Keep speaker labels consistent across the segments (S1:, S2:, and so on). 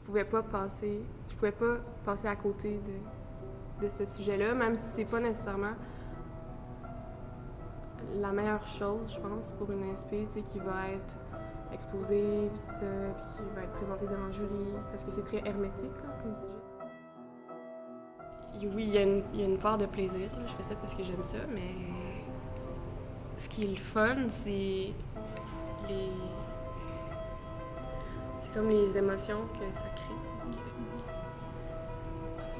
S1: pouvais pas passer à côté de ce sujet-là, même si c'est pas nécessairement la meilleure chose, je pense, pour une inspi, tu sais, qui va être exposée, puis tout ça, puis qui va être présentée devant le jury, parce que c'est très hermétique, là, comme sujet. Et oui, il y a une part de plaisir, là. Je fais ça parce que j'aime ça, mais ce qui est le fun, c'est les... C'est comme les émotions que ça crée.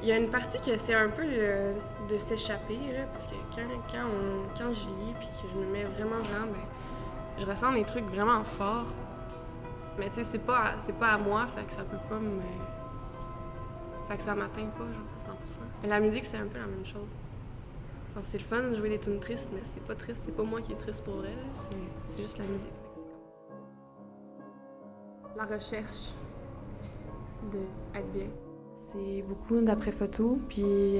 S1: Il y a une partie que c'est un peu de s'échapper, là, parce que quand je lis puis que je me mets vraiment dedans, ben, je ressens des trucs vraiment forts. Mais tu sais, c'est pas à moi, fait que ça peut pas me... Fait que ça m'atteint pas, genre, à 100%. Mais la musique, c'est un peu la même chose. Alors, c'est le fun de jouer des tunes tristes, mais c'est pas triste, c'est pas moi qui est triste pour vrai, c'est juste la musique. La recherche d'être bien. C'est beaucoup d'après-photos, puis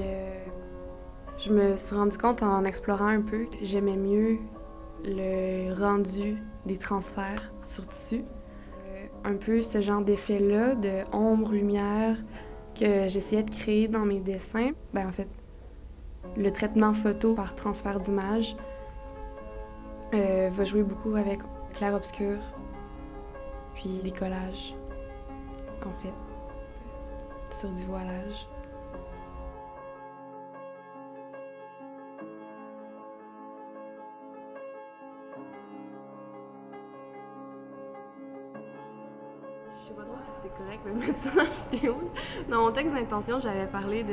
S1: je me suis rendu compte en explorant un peu que j'aimais mieux le rendu des transferts sur tissu. Un peu ce genre d'effet-là, de ombre, lumière, que j'essayais de créer dans mes dessins. Ben en fait, le traitement photo par transfert d'image va jouer beaucoup avec clair-obscur, puis des collages, en fait, sur du voilage. Je sais pas trop si c'était correct de mettre ça dans la vidéo. Dans mon texte d'intention, j'avais parlé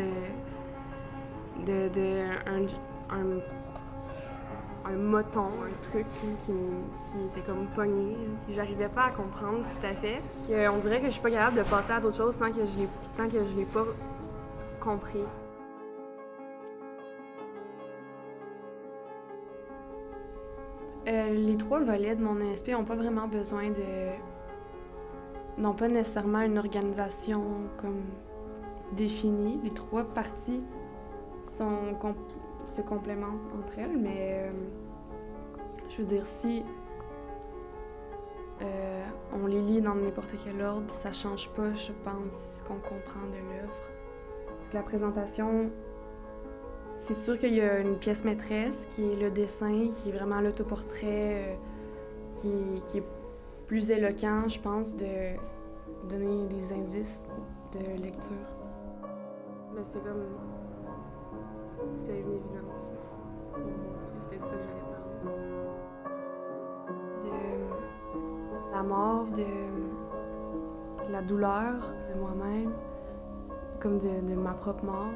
S1: un moton, un truc qui était comme pogné, que j'arrivais pas à comprendre tout à fait. On dirait que je suis pas capable de passer à d'autres choses tant que je l'ai pas compris. Les 3 volets de mon ESP n'ont pas vraiment besoin n'ont pas nécessairement une organisation comme définie. Les 3 parties se complémentent entre elles, mais je veux dire, si on les lit dans n'importe quel ordre, ça change pas, je pense, qu'on comprend de l'œuvre. La présentation, c'est sûr qu'il y a une pièce maîtresse qui est le dessin, qui est vraiment l'autoportrait, qui est plus éloquent, je pense, de donner des indices de lecture. Mais c'était comme... C'était une évidence. C'était de ça que j'allais parler. De la mort, de la douleur de moi-même, comme de ma propre mort.